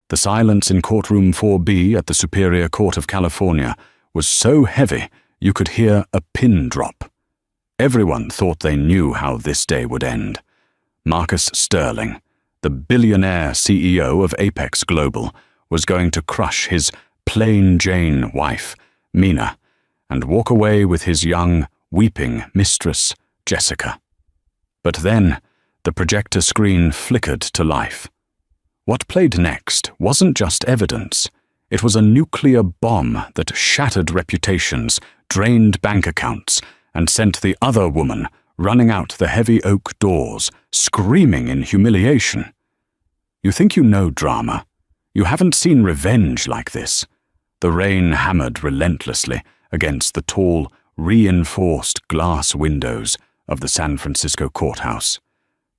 The silence in courtroom 4B at the Superior Court of California was so heavy you could hear a pin drop. Everyone thought they knew how this day would end. Marcus Sterling, the billionaire CEO of Apex Global, was going to crush his plain Jane wife, Mina, and walk away with his young, weeping mistress, Jessica. But then, the projector screen flickered to life. What played next wasn't just evidence. It was a nuclear bomb that shattered reputations, drained bank accounts, and sent the other woman running out the heavy oak doors, screaming in humiliation. You think you know drama. You haven't seen revenge like this. The rain hammered relentlessly against the tall, reinforced glass windows of the San Francisco courthouse,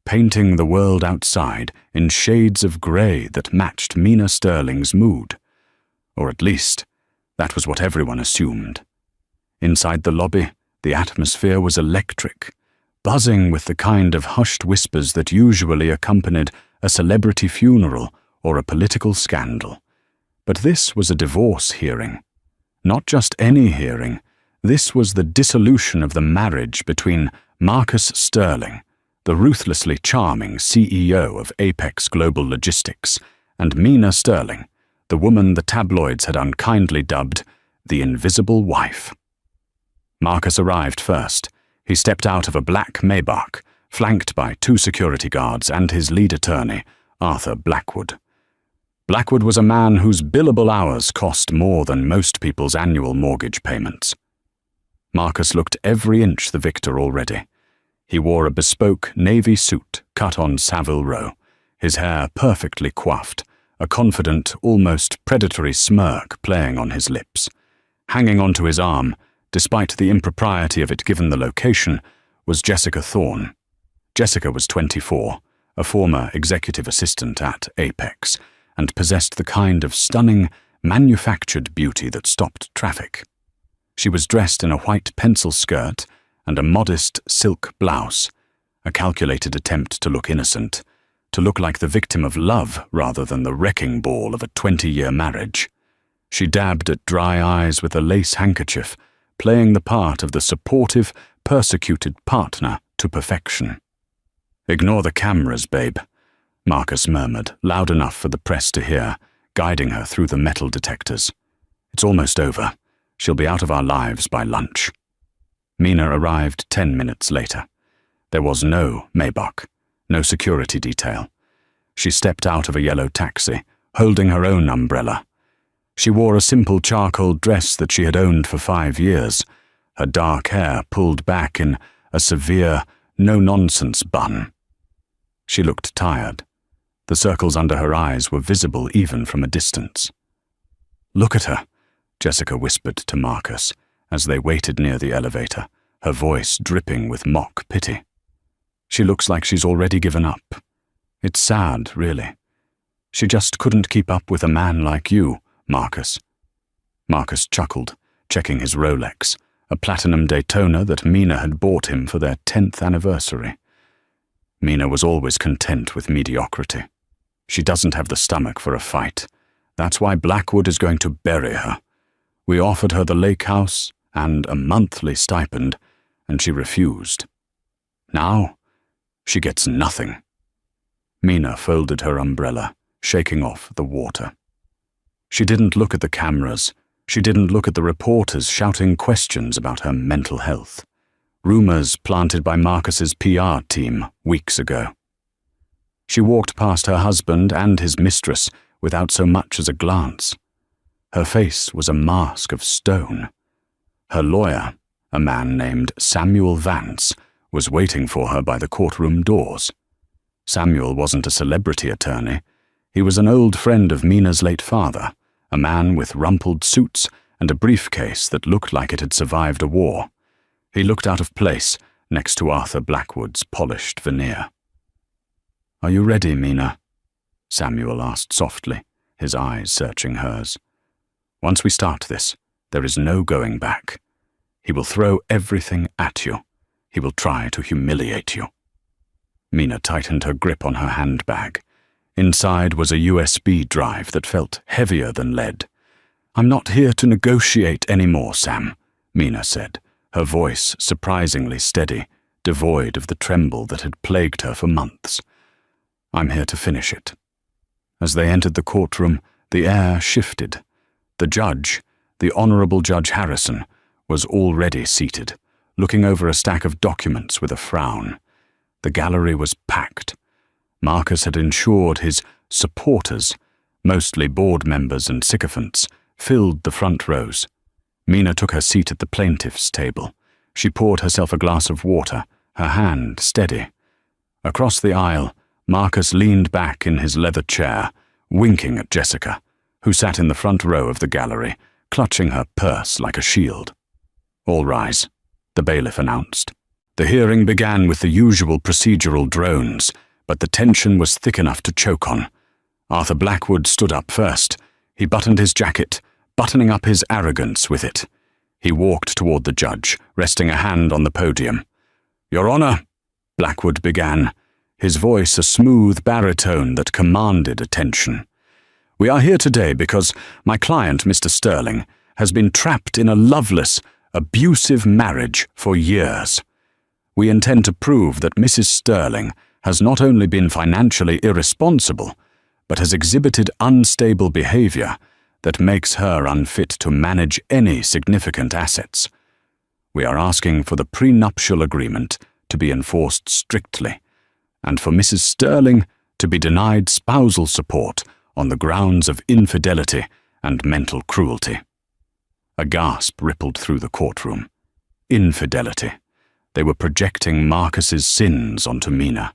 painting the world outside in shades of gray that matched Mina Sterling's mood. Or at least, that was what everyone assumed. Inside the lobby, the atmosphere was electric, buzzing with the kind of hushed whispers that usually accompanied a celebrity funeral or a political scandal. But this was a divorce hearing. Not just any hearing. This was the dissolution of the marriage between Marcus Sterling, the ruthlessly charming CEO of Apex Global Logistics, and Mina Sterling, the woman the tabloids had unkindly dubbed the Invisible Wife. Marcus arrived first. He stepped out of a black Maybach, flanked by 2 security guards and his lead attorney, Arthur Blackwood. Blackwood was a man whose billable hours cost more than most people's annual mortgage payments. Marcus looked every inch the victor already. He wore a bespoke navy suit cut on Savile Row, his hair perfectly coiffed, a confident, almost predatory smirk playing on his lips. Hanging onto his arm, despite the impropriety of it given the location, was Jessica Thorne. Jessica was 24, a former executive assistant at Apex, and possessed the kind of stunning, manufactured beauty that stopped traffic. She was dressed in a white pencil skirt and a modest silk blouse, a calculated attempt to look innocent, to look like the victim of love rather than the wrecking ball of a 20-year marriage. She dabbed at dry eyes with a lace handkerchief, playing the part of the supportive, persecuted partner to perfection. "Ignore the cameras, babe," Marcus murmured, loud enough for the press to hear, guiding her through the metal detectors. "It's almost over. She'll be out of our lives by lunch." Mina arrived 10 minutes later. There was no Maybach, no security detail. She stepped out of a yellow taxi, holding her own umbrella. She wore a simple charcoal dress that she had owned for 5 years, her dark hair pulled back in a severe, no-nonsense bun. She looked tired. The circles under her eyes were visible even from a distance. "Look at her," Jessica whispered to Marcus as they waited near the elevator, her voice dripping with mock pity. "She looks like she's already given up. It's sad, really. She just couldn't keep up with a man like you, Marcus." Marcus chuckled, checking his Rolex, a platinum Daytona that Mina had bought him for their 10th anniversary. Mina was always content with mediocrity. She doesn't have the stomach for a fight. That's why Blackwood is going to bury her. We offered her the lake house and a monthly stipend, and she refused. Now, she gets nothing. Mina folded her umbrella, shaking off the water. She didn't look at the cameras. She didn't look at the reporters shouting questions about her mental health. Rumors planted by Marcus's PR team weeks ago. She walked past her husband and his mistress without so much as a glance. Her face was a mask of stone. Her lawyer, a man named Samuel Vance, was waiting for her by the courtroom doors. Samuel wasn't a celebrity attorney. He was an old friend of Mina's late father, a man with rumpled suits and a briefcase that looked like it had survived a war. He looked out of place next to Arthur Blackwood's polished veneer. "Are you ready, Mina?" Samuel asked softly, his eyes searching hers. "Once we start this, there is no going back. He will throw everything at you. He will try to humiliate you." Mina tightened her grip on her handbag. Inside was a USB drive that felt heavier than lead. "I'm not here to negotiate anymore, Sam," Mina said, her voice surprisingly steady, devoid of the tremble that had plagued her for months. "I'm here to finish it." As they entered the courtroom, the air shifted. The judge, the Honorable Judge Harrison, was already seated, looking over a stack of documents with a frown. The gallery was packed. Marcus had ensured his supporters, mostly board members and sycophants, filled the front rows. Mina took her seat at the plaintiff's table. She poured herself a glass of water, her hand steady. Across the aisle, Marcus leaned back in his leather chair, winking at Jessica, who sat in the front row of the gallery, clutching her purse like a shield. "All rise," the bailiff announced. The hearing began with the usual procedural drones, but the tension was thick enough to choke on. Arthur Blackwood stood up first. He buttoned his jacket, buttoning up his arrogance with it. He walked toward the judge, resting a hand on the podium. "Your Honor," Blackwood began, his voice a smooth baritone that commanded attention. "We are here today because my client, Mr. Sterling, has been trapped in a loveless, abusive marriage for years. We intend to prove that Mrs. Sterling has not only been financially irresponsible, but has exhibited unstable behavior that makes her unfit to manage any significant assets. We are asking for the prenuptial agreement to be enforced strictly, and for Mrs. Sterling to be denied spousal support on the grounds of infidelity and mental cruelty." A gasp rippled through the courtroom. Infidelity. They were projecting Marcus's sins onto Mina.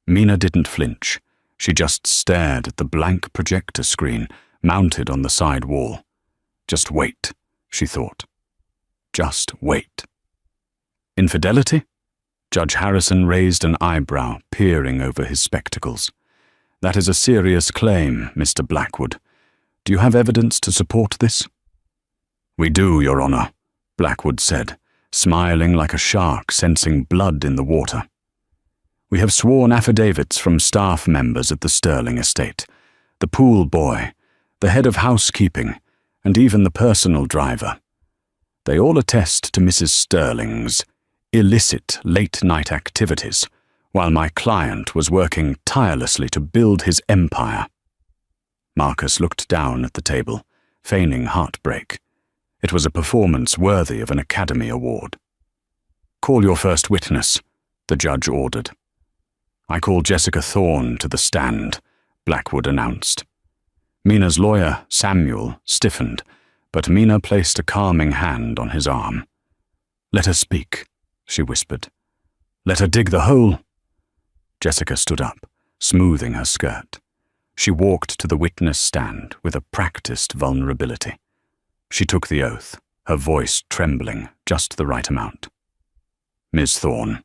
Mina didn't flinch. She just stared at the blank projector screen mounted on the side wall. Just wait, she thought. Just wait. Infidelity? Judge Harrison raised an eyebrow, peering over his spectacles. "That is a serious claim, Mr. Blackwood. Do you have evidence to support this?" "We do, Your Honor," Blackwood said, smiling like a shark sensing blood in the water. "We have sworn affidavits from staff members at the Sterling estate, the pool boy, the head of housekeeping, and even the personal driver. They all attest to Mrs. Sterling's illicit late-night activities, while my client was working tirelessly to build his empire." Marcus looked down at the table, feigning heartbreak. It was a performance worthy of an Academy Award. "Call your first witness," the judge ordered. "I call Jessica Thorne to the stand," Blackwood announced. Mina's lawyer, Samuel, stiffened, but Mina placed a calming hand on his arm. "Let her speak," she whispered. "Let her dig the hole." Jessica stood up, smoothing her skirt. She walked to the witness stand with a practiced vulnerability. She took the oath, her voice trembling just the right amount. "Ms. Thorne,"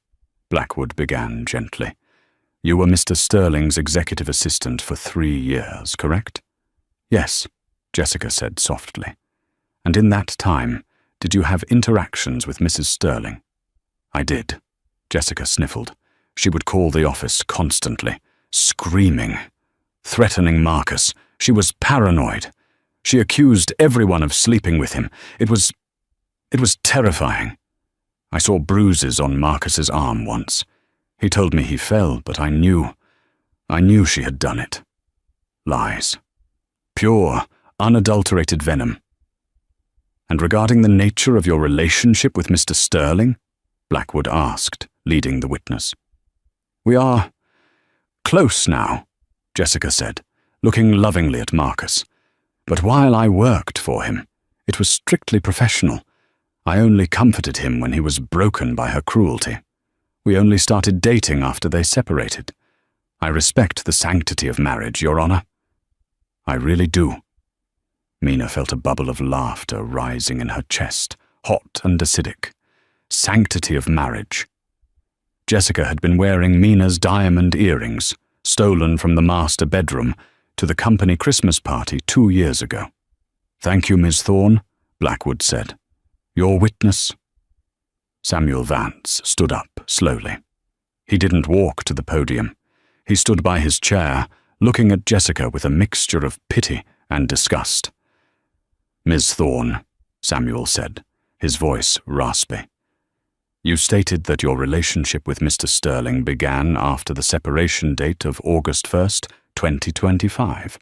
Blackwood began gently, "you were Mr. Sterling's executive assistant for 3 years, correct?" "Yes," Jessica said softly. "And in that time, did you have interactions with Mrs. Sterling?" "I did," Jessica sniffled. She would call the office constantly, screaming, threatening Marcus. She was paranoid. She accused everyone of sleeping with him. It was terrifying. I saw bruises on Marcus's arm once. He told me he fell, but I knew she had done it. Lies. Pure, unadulterated venom. "And regarding the nature of your relationship with Mr. Sterling?" Blackwood asked, leading the witness. "We are close now," Jessica said, looking lovingly at Marcus. "But while I worked for him, it was strictly professional. I only comforted him when he was broken by her cruelty. We only started dating after they separated. I respect the sanctity of marriage, Your Honor." "I really do." Mina felt a bubble of laughter rising in her chest, hot and acidic. Sanctity of marriage. Jessica had been wearing Mina's diamond earrings, stolen from the master bedroom, to the company Christmas party 2 years ago. "Thank you, Ms. Thorne," Blackwood said. "Your witness?" Samuel Vance stood up slowly. He didn't walk to the podium. He stood by his chair, looking at Jessica with a mixture of pity and disgust. "Ms. Thorne," Samuel said, his voice raspy. "You stated that your relationship with Mr. Sterling began after the separation date of August 1st, 2025.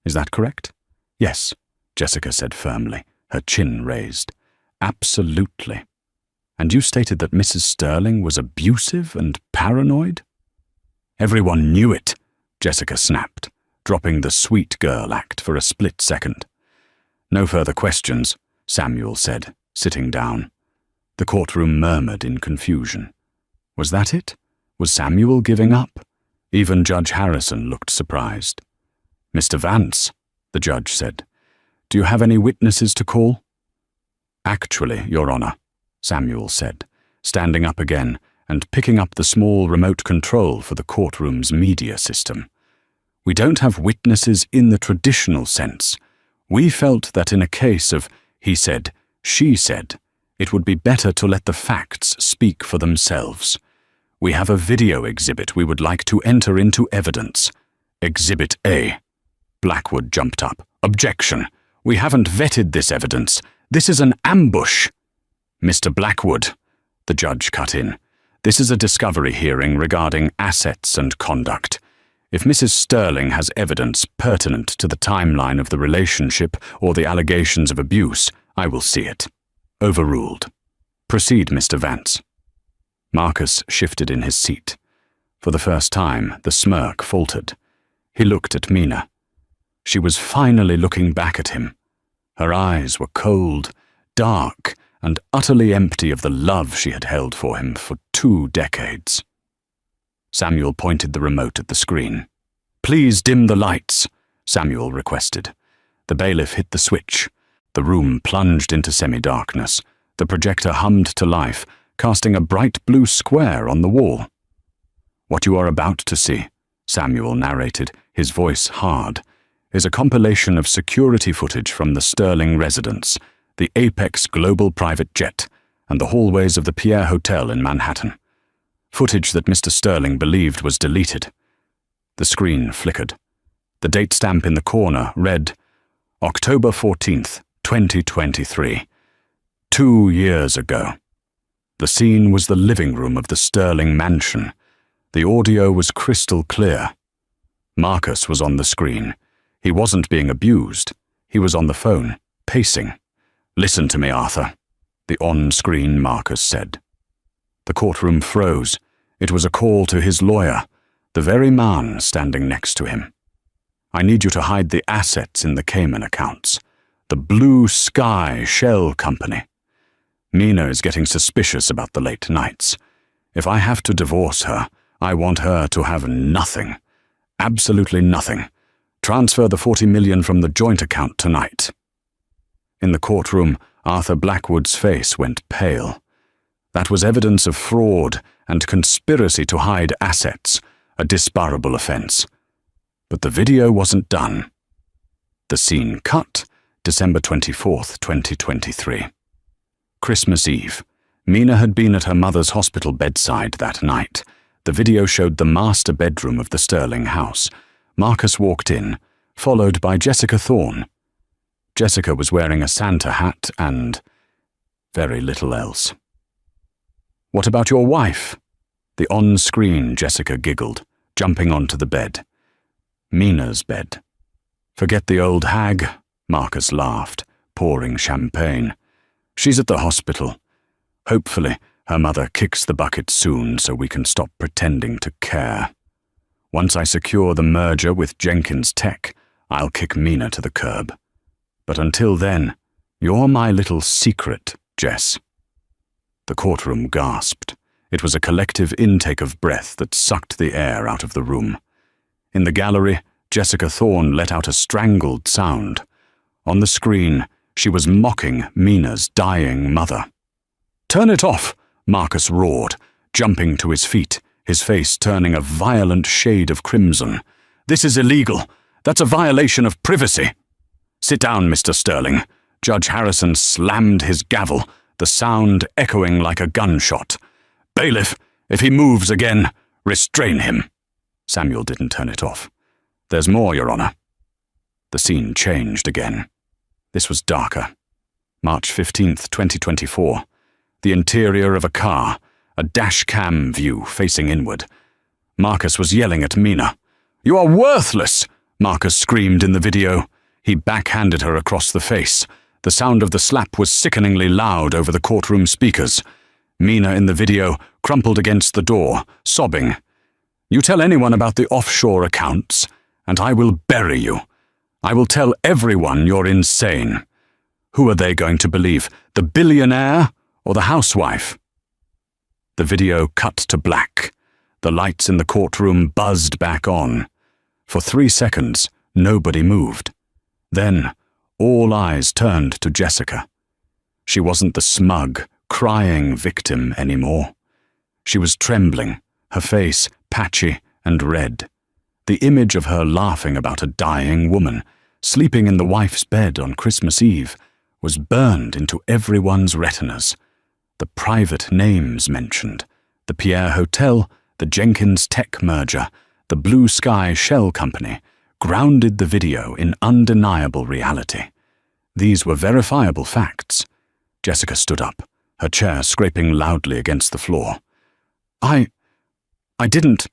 Is that correct?" "Yes," Jessica said firmly, her chin raised. "Absolutely. And you stated that Mrs. Sterling was abusive and paranoid?" "Everyone knew it," Jessica snapped, dropping the sweet girl act for a split second. "No further questions," Samuel said, sitting down. The courtroom murmured in confusion. Was that it? Was Samuel giving up? Even Judge Harrison looked surprised. "Mr. Vance," the judge said, "do you have any witnesses to call?" "Actually, Your Honor," Samuel said, standing up again and picking up the small remote control for the courtroom's media system. "We don't have witnesses in the traditional sense. We felt that in a case of he said, she said, it would be better to let the facts speak for themselves. We have a video exhibit we would like to enter into evidence. Exhibit A." Blackwood jumped up. "Objection! We haven't vetted this evidence. This is an ambush." "Mr. Blackwood," the judge cut in, "this is a discovery hearing regarding assets and conduct. If Mrs. Sterling has evidence pertinent to the timeline of the relationship or the allegations of abuse, I will see it." Overruled. "Proceed, Mr. Vance." Marcus shifted in his seat. For the first time, the smirk faltered. He looked at Mina. She was finally looking back at him. Her eyes were cold, dark, and utterly empty of the love she had held for him for 2 decades. Samuel pointed the remote at the screen. "Please dim the lights," Samuel requested. The bailiff hit the switch. The room plunged into semi-darkness. The projector hummed to life, casting a bright blue square on the wall. "What you are about to see," Samuel narrated, his voice hard, "is a compilation of security footage from the Sterling residence, the Apex Global private jet, and the hallways of the Pierre Hotel in Manhattan. Footage that Mr. Sterling believed was deleted." The screen flickered. The date stamp in the corner read, October 14th, 2023. 2 years ago. The scene was the living room of the Sterling mansion. The audio was crystal clear. Marcus was on the screen. He wasn't being abused. He was on the phone, pacing. "Listen to me, Arthur," the on-screen Marcus said. The courtroom froze. It was a call to his lawyer, the very man standing next to him. "I need you to hide the assets in the Cayman accounts. The Blue Sky Shell Company. Mina is getting suspicious about the late nights. If I have to divorce her, I want her to have nothing. Absolutely nothing. Transfer the $40 million from the joint account tonight." In the courtroom, Arthur Blackwood's face went pale. That was evidence of fraud and conspiracy to hide assets, a disbarable offense. But the video wasn't done. The scene cut, December 24th, 2023. Christmas Eve. Mina had been at her mother's hospital bedside that night. The video showed the master bedroom of the Sterling house. Marcus walked in, followed by Jessica Thorne. Jessica was wearing a Santa hat and very little else. "What about your wife?" The on-screen Jessica giggled, jumping onto the bed. Mina's bed. "Forget the old hag," Marcus laughed, pouring champagne. "She's at the hospital. Hopefully, her mother kicks the bucket soon so we can stop pretending to care. Once I secure the merger with Jenkins Tech, I'll kick Mina to the curb. But until then, you're my little secret, Jess." The courtroom gasped. It was a collective intake of breath that sucked the air out of the room. In the gallery, Jessica Thorne let out a strangled sound. On the screen, she was mocking Mina's dying mother. "Turn it off!" Marcus roared, jumping to his feet, his face turning a violent shade of crimson. "This is illegal. That's a violation of privacy." "Sit down, Mr. Sterling." Judge Harrison slammed his gavel, the sound echoing like a gunshot. "Bailiff, if he moves again, restrain him." Samuel didn't turn it off. There's more, Your Honor. The scene changed again. This was darker. March 15th, 2024. The interior of a car, a dash cam view facing inward. Marcus was yelling at Mina. "You are worthless!" Marcus screamed in the video. He backhanded her across the face. The sound of the slap was sickeningly loud over the courtroom speakers. Mina in the video crumpled against the door, sobbing. "You tell anyone about the offshore accounts, and I will bury you. I will tell everyone you're insane. Who are they going to believe, the billionaire or the housewife?" The video cut to black. The lights in the courtroom buzzed back on. For 3 seconds, nobody moved. Then, all eyes turned to Jessica. She wasn't the smug, crying victim anymore. She was trembling, her face patchy and red. The image of her laughing about a dying woman, sleeping in the wife's bed on Christmas Eve, was burned into everyone's retinas. The private names mentioned, the Pierre Hotel, the Jenkins Tech merger, the Blue Sky Shell Company, grounded the video in undeniable reality. These were verifiable facts. Jessica stood up, her chair scraping loudly against the floor. I didn't,"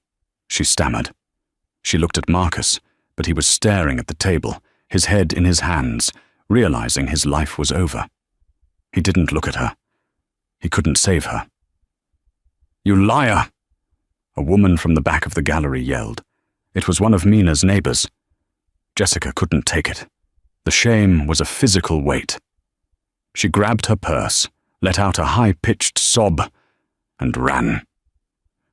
she stammered. She looked at Marcus, but he was staring at the table, his head in his hands, realizing his life was over. He didn't look at her. He couldn't save her. "You liar!" A woman from the back of the gallery yelled. It was one of Mina's neighbors. Jessica couldn't take it. The shame was a physical weight. She grabbed her purse, let out a high-pitched sob, and ran.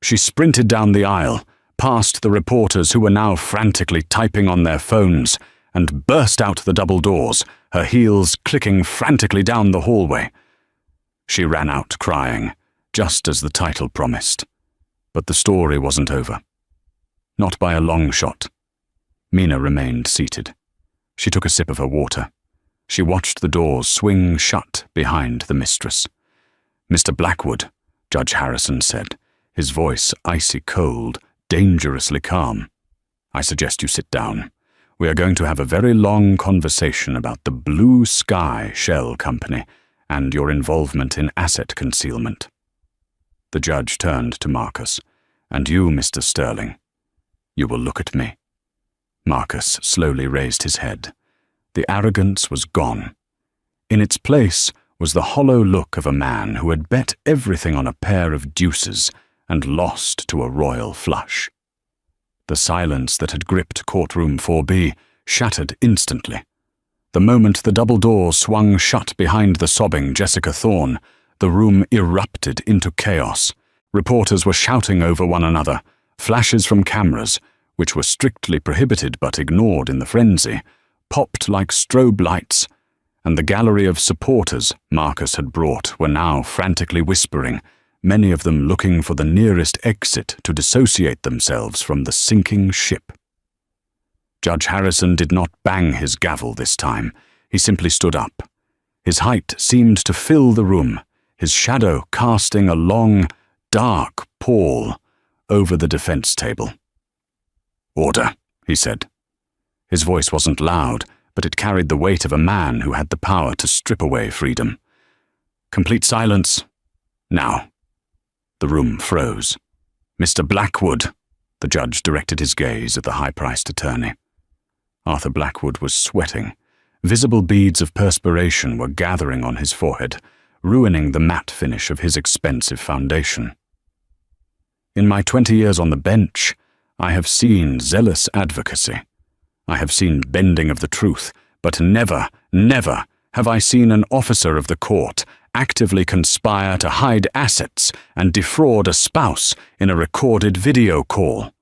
She sprinted down the aisle, past the reporters who were now frantically typing on their phones, and burst out the double doors, her heels clicking frantically down the hallway. She ran out crying, just as the title promised. But the story wasn't over. Not by a long shot. Mina remained seated. She took a sip of her water. She watched the doors swing shut behind the mistress. "Mr. Blackwood," Judge Harrison said, his voice icy cold, dangerously calm. "I suggest you sit down. We are going to have a very long conversation about the Blue Sky Shell Company and your involvement in asset concealment." The judge turned to Marcus. "And you, Mr. Sterling, you will look at me." Marcus slowly raised his head. The arrogance was gone. In its place was the hollow look of a man who had bet everything on a pair of deuces and lost to a royal flush. The silence that had gripped courtroom 4B shattered instantly. The moment the double doors swung shut behind the sobbing Jessica Thorne, the room erupted into chaos. Reporters were shouting over one another. Flashes from cameras, which were strictly prohibited but ignored in the frenzy, popped like strobe lights, and the gallery of supporters Marcus had brought were now frantically whispering, many of them looking for the nearest exit to dissociate themselves from the sinking ship. Judge Harrison did not bang his gavel this time. He simply stood up. His height seemed to fill the room, his shadow casting a long, dark pall over the defense table. "Order," he said. His voice wasn't loud, but it carried the weight of a man who had the power to strip away freedom. "Complete silence. Now." The room froze. "Mr. Blackwood," the judge directed his gaze at the high-priced attorney. Arthur Blackwood was sweating. Visible beads of perspiration were gathering on his forehead, ruining the matte finish of his expensive foundation. "In my 20 years on the bench, I have seen zealous advocacy. I have seen bending of the truth, but never, never have I seen an officer of the court actively conspire to hide assets and defraud a spouse in a recorded video call.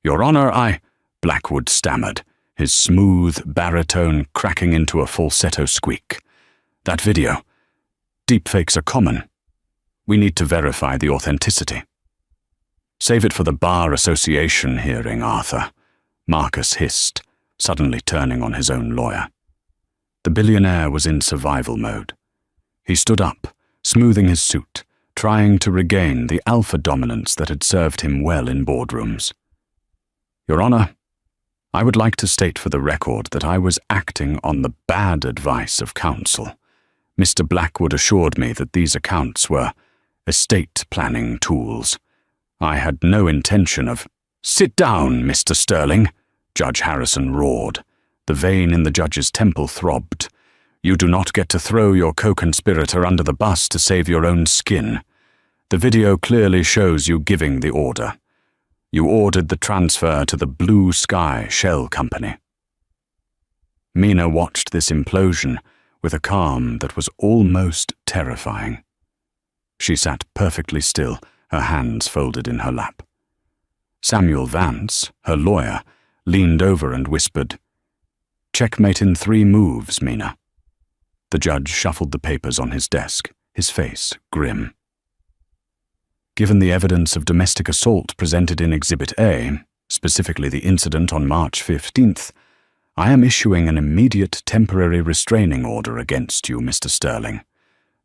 Your Honor, Blackwood stammered, his smooth baritone cracking into a falsetto squeak. "That video. Deepfakes are common. We need to verify the authenticity." "Save it for the Bar Association hearing, Arthur," Marcus hissed, suddenly turning on his own lawyer. The billionaire was in survival mode. He stood up, smoothing his suit, trying to regain the alpha dominance that had served him well in boardrooms. "Your Honor, I would like to state for the record that I was acting on the bad advice of counsel. Mr. Blackwood assured me that these accounts were estate planning tools. I had no intention of— "Sit down, Mr. Sterling," Judge Harrison roared. The vein in the judge's temple throbbed. "You do not get to throw your co-conspirator under the bus to save your own skin. The video clearly shows you giving the order. You ordered the transfer to the Blue Sky Shell Company." Mina watched this implosion with a calm that was almost terrifying. She sat perfectly still, her hands folded in her lap. Samuel Vance, her lawyer, leaned over and whispered, "Checkmate in 3 moves, Mina." The judge shuffled the papers on his desk, his face grim. "Given the evidence of domestic assault presented in Exhibit A, specifically the incident on March 15th, I am issuing an immediate temporary restraining order against you, Mr. Sterling.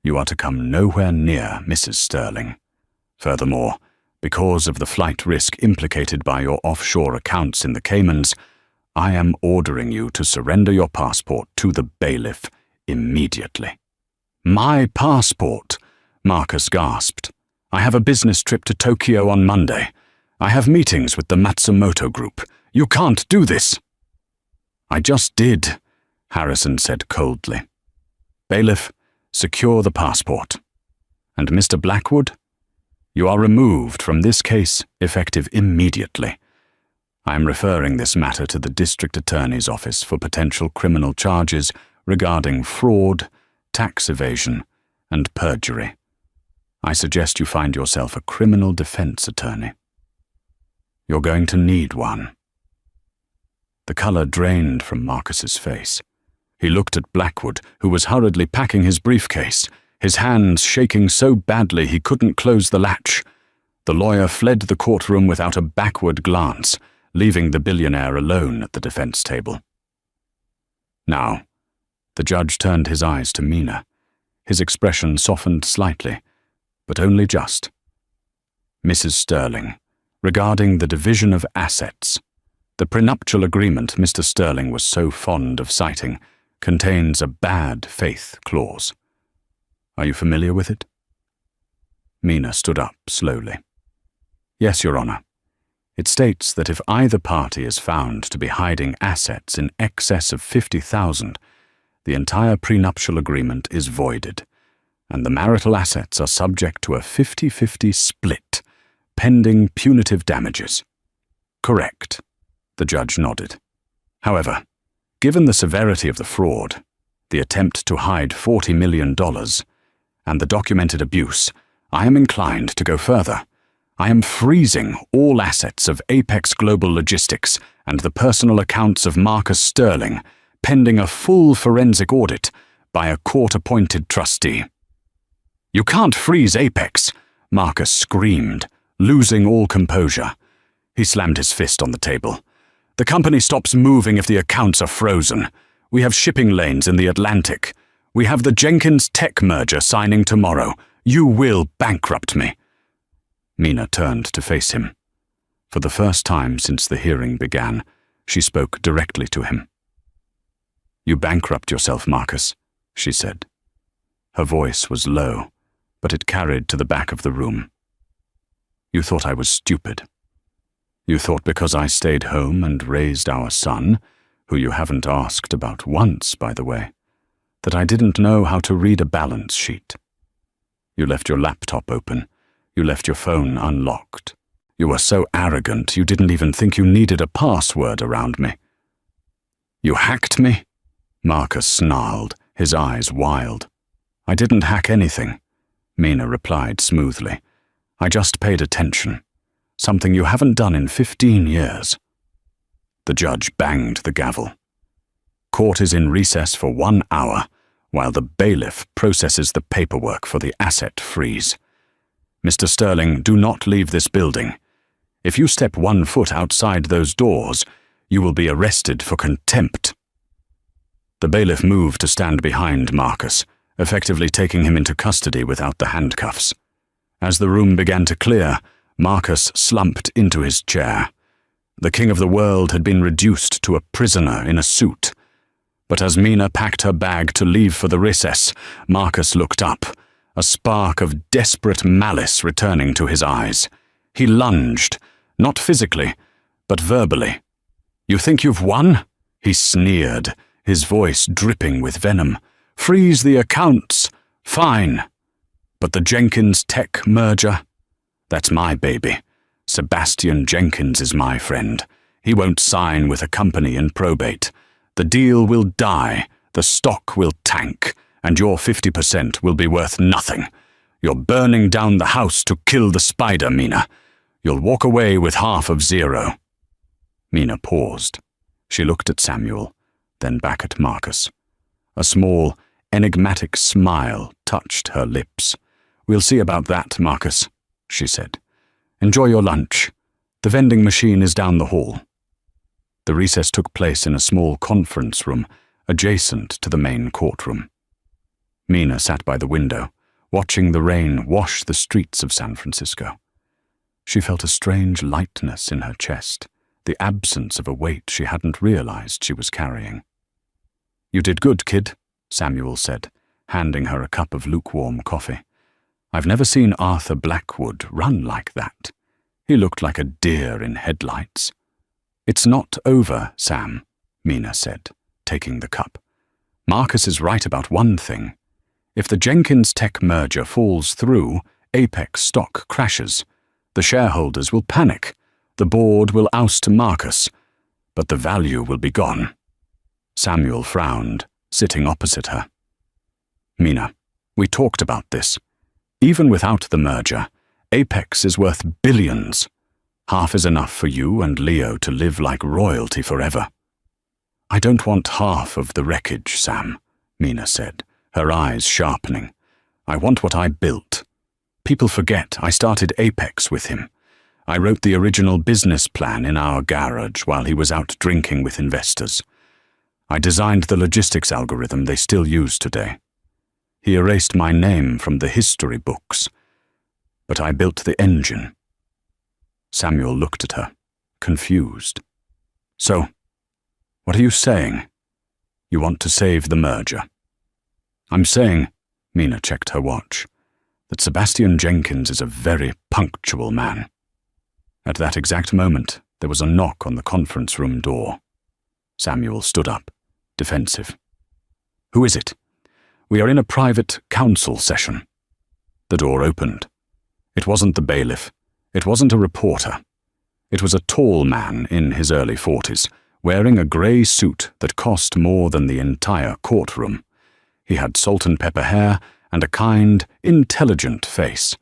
You are to come nowhere near Mrs. Sterling. Furthermore, because of the flight risk implicated by your offshore accounts in the Caymans, I am ordering you to surrender your passport to the bailiff immediately." "My passport?" Marcus gasped. "I have a business trip to Tokyo on Monday. I have meetings with the Matsumoto Group. You can't do this." "I just did," Harrison said coldly. "Bailiff, secure the passport. And Mr. Blackwood, you are removed from this case effective immediately. I am referring this matter to the District Attorney's Office for potential criminal charges regarding fraud, tax evasion, and perjury. I suggest you find yourself a criminal defense attorney. You're going to need one." The color drained from Marcus's face. He looked at Blackwood, who was hurriedly packing his briefcase, his hands shaking so badly he couldn't close the latch. The lawyer fled the courtroom without a backward glance, leaving the billionaire alone at the defense table. Now, the judge turned his eyes to Mina. His expression softened slightly, but only just. "Mrs. Sterling, regarding the division of assets, the prenuptial agreement Mr. Sterling was so fond of citing contains a bad faith clause. Are you familiar with it?" Mina stood up slowly. "Yes, Your Honor. It states that if either party is found to be hiding assets in excess of $50,000, the entire prenuptial agreement is voided, and the marital assets are subject to a 50-50 split, pending punitive damages." "Correct," the judge nodded. "However, given the severity of the fraud, the attempt to hide $40 million, and the documented abuse, I am inclined to go further. I am freezing all assets of Apex Global Logistics and the personal accounts of Marcus Sterling, pending a full forensic audit by a court-appointed trustee." "You can't freeze Apex," Marcus screamed, losing all composure. He slammed his fist on the table. "The company stops moving if the accounts are frozen. We have shipping lanes in the Atlantic. We have the Jenkins Tech merger signing tomorrow. You will bankrupt me." Mina turned to face him. For the first time since the hearing began, she spoke directly to him. "You bankrupt yourself, Marcus," she said. Her voice was low, but it carried to the back of the room. "You thought I was stupid. You thought because I stayed home and raised our son, who you haven't asked about once, by the way, that I didn't know how to read a balance sheet. You left your laptop open. You left your phone unlocked. You were so arrogant you didn't even think you needed a password around me." "You hacked me?" Marcus snarled, his eyes wild. "I didn't hack anything," Mina replied smoothly. "I just paid attention. Something you haven't done in 15 years. The judge banged the gavel. "Court is in recess for 1 hour, while the bailiff processes the paperwork for the asset freeze. Mr. Sterling, do not leave this building. If you step 1 foot outside those doors, you will be arrested for contempt." The bailiff moved to stand behind Marcus, effectively taking him into custody without the handcuffs. As the room began to clear, Marcus slumped into his chair. The king of the world had been reduced to a prisoner in a suit. But as Mina packed her bag to leave for the recess, Marcus looked up, a spark of desperate malice returning to his eyes. He lunged, not physically, but verbally. "You think you've won?" he sneered, his voice dripping with venom. "Freeze the accounts. Fine. But the Jenkins Tech merger? That's my baby. Sebastian Jenkins is my friend. He won't sign with a company in probate. The deal will die, the stock will tank, and your 50% will be worth nothing. You're burning down the house to kill the spider, Mina. You'll walk away with half of zero." Mina paused. She looked at Samuel, then back at Marcus. A small, enigmatic smile touched her lips. "We'll see about that, Marcus," she said. "Enjoy your lunch. The vending machine is down the hall." The recess took place in a small conference room adjacent to the main courtroom. Mina sat by the window, watching the rain wash the streets of San Francisco. She felt a strange lightness in her chest, the absence of a weight she hadn't realized she was carrying. "You did good, kid," Samuel said, handing her a cup of lukewarm coffee. "I've never seen Arthur Blackwood run like that. He looked like a deer in headlights." "It's not over, Sam," Mina said, taking the cup. "Marcus is right about one thing. If the Jenkins Tech merger falls through, Apex stock crashes. The shareholders will panic. The board will oust Marcus, but the value will be gone." Samuel frowned, sitting opposite her. "Mina, we talked about this. Even without the merger, Apex is worth billions. Half is enough for you and Leo to live like royalty forever." "I don't want half of the wreckage, Sam," Mina said, her eyes sharpening. "I want what I built. People forget I started Apex with him. I wrote the original business plan in our garage while he was out drinking with investors. I designed the logistics algorithm they still use today. He erased my name from the history books, but I built the engine." Samuel looked at her, confused. "So, what are you saying? You want to save the merger?" "I'm saying," Mina checked her watch, "that Sebastian Jenkins is a very punctual man." At that exact moment, there was a knock on the conference room door. Samuel stood up, defensive. "Who is it?" "We are in a private council session." The door opened. It wasn't the bailiff. It wasn't a reporter. It was a tall man in his early 40s, wearing a grey suit that cost more than the entire courtroom. He had salt and pepper hair and a kind, intelligent face.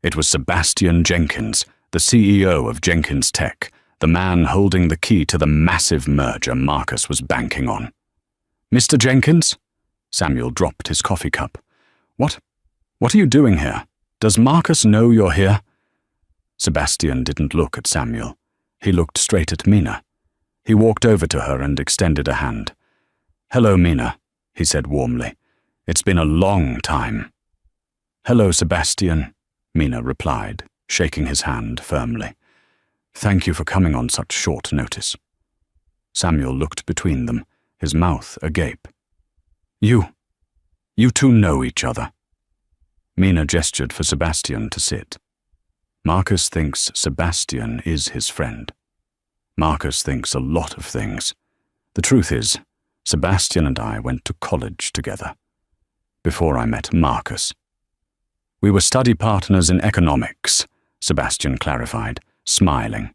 It was Sebastian Jenkins, the CEO of Jenkins Tech, the man holding the key to the massive merger Marcus was banking on. "Mr. Jenkins?" Samuel dropped his coffee cup. What are you doing here? Does Marcus know you're here?" Sebastian didn't look at Samuel. He looked straight at Mina. He walked over to her and extended a hand. "Hello, Mina," he said warmly. "It's been a long time." "Hello, Sebastian," Mina replied, shaking his hand firmly. "Thank you for coming on such short notice." Samuel looked between them, his mouth agape. You two know each other." Mina gestured for Sebastian to sit. "Marcus thinks Sebastian is his friend. Marcus thinks a lot of things. The truth is, Sebastian and I went to college together. Before I met Marcus. We were study partners in economics," Sebastian clarified, smiling.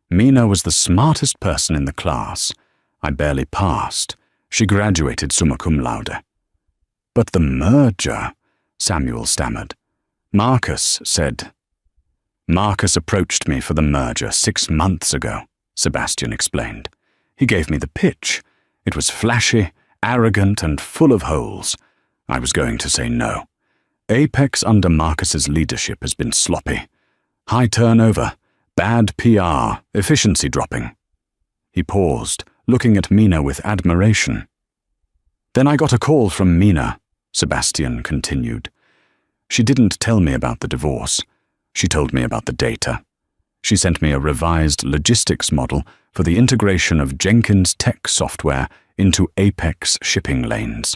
"Mina was the smartest person in the class. I barely passed. She graduated summa cum laude." "But the merger," Samuel stammered. "Marcus said—" "Marcus approached me for the merger 6 months ago," Sebastian explained. "He gave me the pitch. It was flashy, arrogant, and full of holes. I was going to say no. Apex under Marcus's leadership has been sloppy. High turnover, bad PR, efficiency dropping." He paused, looking at Mina with admiration. "Then I got a call from Mina," Sebastian continued. "She didn't tell me about the divorce. She told me about the data. She sent me a revised logistics model for the integration of Jenkins Tech software into Apex shipping lanes.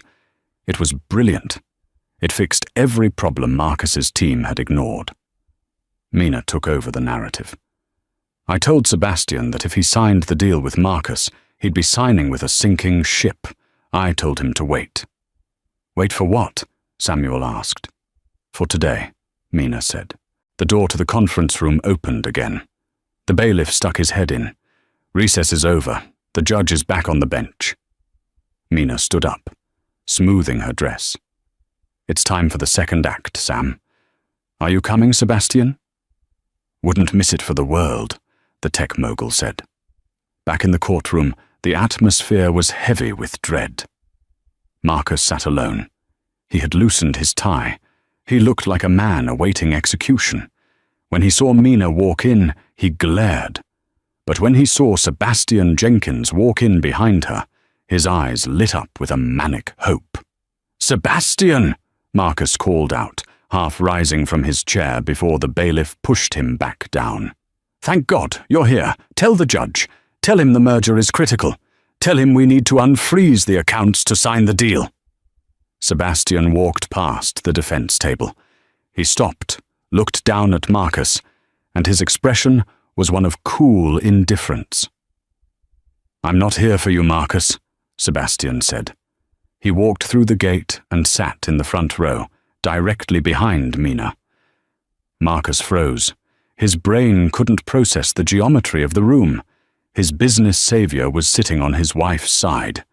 It was brilliant. It fixed every problem Marcus's team had ignored. Mina took over the narrative. I told Sebastian that if he signed the deal with Marcus, he'd be signing with a sinking ship. I told him to wait. Wait for what? Samuel asked. For today, Mina said. The door to the conference room opened again. The bailiff stuck his head in. Recess is over. The judge is back on the bench. Mina stood up, smoothing her dress. It's time for the second act, Sam. Are you coming, Sebastian? Wouldn't miss it for the world, the tech mogul said. Back in the courtroom, the atmosphere was heavy with dread. Marcus sat alone. He had loosened his tie. He looked like a man awaiting execution. When he saw Mina walk in, he glared. But when he saw Sebastian Jenkins walk in behind her, his eyes lit up with a manic hope. "Sebastian!" Marcus called out, half rising from his chair before the bailiff pushed him back down. "Thank God, you're here. Tell the judge. Tell him the merger is critical. Tell him we need to unfreeze the accounts to sign the deal." Sebastian walked past the defense table. He stopped, looked down at Marcus, and his expression was one of cool indifference. "I'm not here for you, Marcus," Sebastian said. He walked through the gate and sat in the front row, directly behind Mina. Marcus froze. His brain couldn't process the geometry of the room. His business savior was sitting on his wife's side.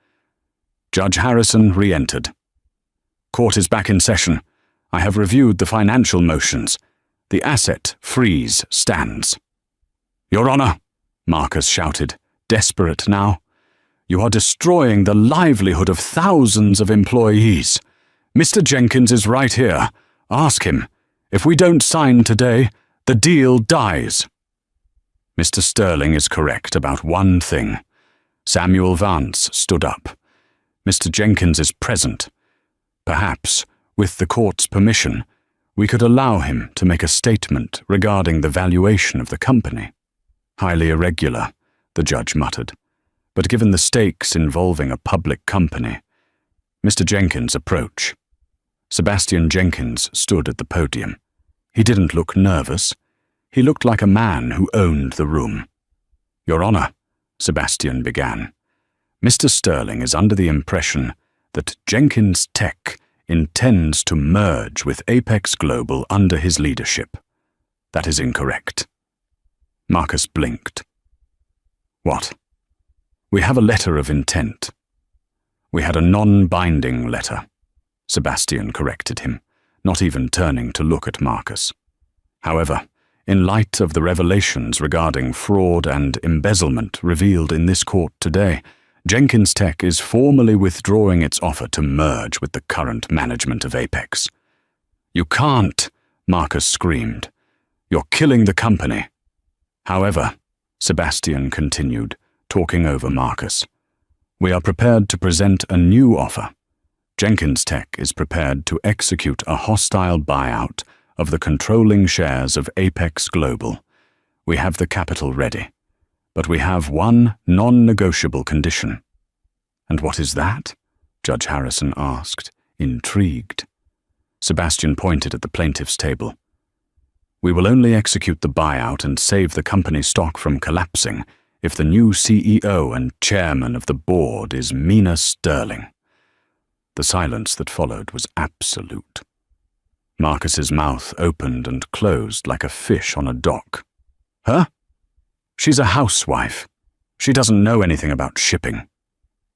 Judge Harrison re-entered. "Court is back in session. I have reviewed the financial motions. The asset freeze stands." "Your Honor," Marcus shouted, desperate now, "you are destroying the livelihood of thousands of employees. Mr. Jenkins is right here. Ask him. If we don't sign today, the deal dies." Mr. Sterling is correct about one thing. Samuel Vance stood up. "Mr. Jenkins is present. Perhaps, with the court's permission, we could allow him to make a statement regarding the valuation of the company." "Highly irregular," the judge muttered. "But given the stakes involving a public company..." Mr. Jenkins' approach. Sebastian Jenkins stood at the podium. He didn't look nervous. He looked like a man who owned the room. "Your Honor," Sebastian began, "Mr. Sterling is under the impression that Jenkins Tech intends to merge with Apex Global under his leadership. That is incorrect." Marcus blinked. "What?" "We have a letter of intent." "We had a non-binding letter," Sebastian corrected him, not even turning to look at Marcus. "However, in light of the revelations regarding fraud and embezzlement revealed in this court today, Jenkins Tech is formally withdrawing its offer to merge with the current management of Apex." "You can't," Marcus screamed. "You're killing the company." "However," Sebastian continued, talking over Marcus, "we are prepared to present a new offer. Jenkins Tech is prepared to execute a hostile buyout of the controlling shares of Apex Global. We have the capital ready. But we have one non-negotiable condition." "And what is that?" Judge Harrison asked, intrigued. Sebastian pointed at the plaintiff's table. "We will only execute the buyout and save the company stock from collapsing if the new CEO and chairman of the board is Mina Sterling." The silence that followed was absolute. Marcus's mouth opened and closed like a fish on a dock. "Huh? She's a housewife. She doesn't know anything about shipping."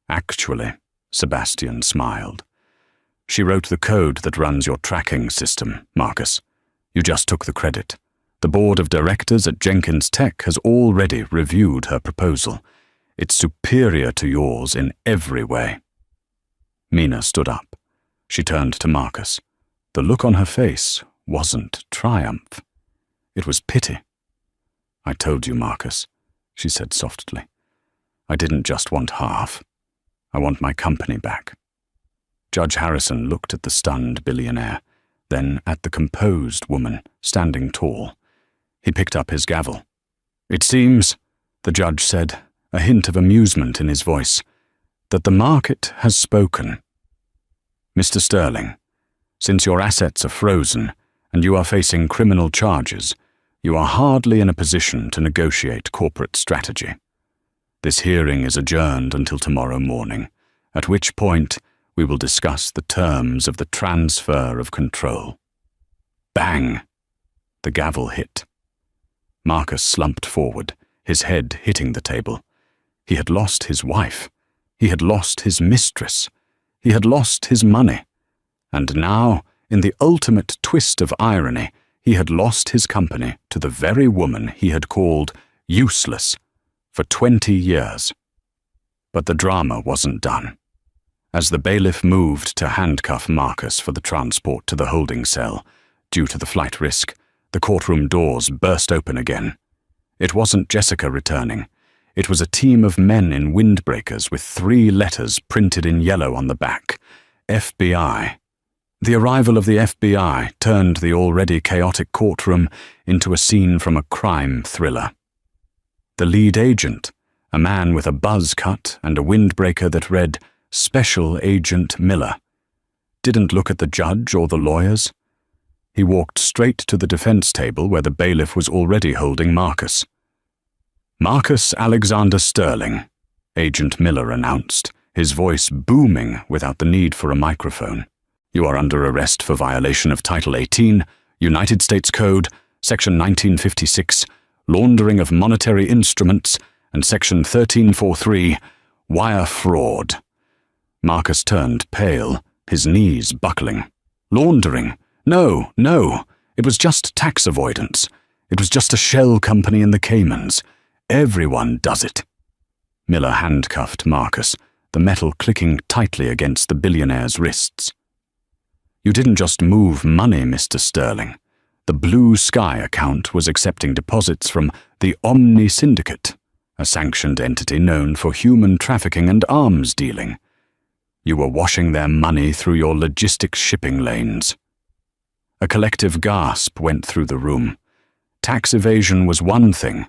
"Actually," Sebastian smiled, "she wrote the code that runs your tracking system, Marcus. You just took the credit. The board of directors at Jenkins Tech has already reviewed her proposal. It's superior to yours in every way." Mina stood up. She turned to Marcus. The look on her face wasn't triumph. It was pity. "I told you, Marcus," she said softly. "I didn't just want half. I want my company back." Judge Harrison looked at the stunned billionaire, then at the composed woman standing tall. He picked up his gavel. It seems, the judge said, a hint of amusement in his voice, that the market has spoken. Mr. Sterling, since your assets are frozen and you are facing criminal charges, you are hardly in a position to negotiate corporate strategy. This hearing is adjourned until tomorrow morning, at which point we will discuss the terms of the transfer of control. Bang! The gavel hit. Marcus slumped forward, his head hitting the table. He had lost his wife. He had lost his mistress. He had lost his money. And now, in the ultimate twist of irony, he had lost his company to the very woman he had called useless for 20 years. But the drama wasn't done. As the bailiff moved to handcuff Marcus for the transport to the holding cell, due to the flight risk, the courtroom doors burst open again. It wasn't Jessica returning. It was a team of men in windbreakers with 3 letters printed in yellow on the back. FBI. The arrival of the FBI turned the already chaotic courtroom into a scene from a crime thriller. The lead agent, a man with a buzz cut and a windbreaker that read Special Agent Miller, didn't look at the judge or the lawyers. He walked straight to the defense table where the bailiff was already holding Marcus. Marcus Alexander Sterling, Agent Miller announced, his voice booming without the need for a microphone. You are under arrest for violation of Title 18, United States Code, Section 1956, laundering of monetary instruments, and Section 1343, wire fraud. Marcus turned pale, his knees buckling. Laundering? No, it was just tax avoidance. It was just a shell company in the Caymans. Everyone does it. Miller handcuffed Marcus, the metal clicking tightly against the billionaire's wrists. You didn't just move money, Mr. Sterling. The Blue Sky account was accepting deposits from the Omni Syndicate, a sanctioned entity known for human trafficking and arms dealing. You were washing their money through your logistics shipping lanes. A collective gasp went through the room. Tax evasion was one thing,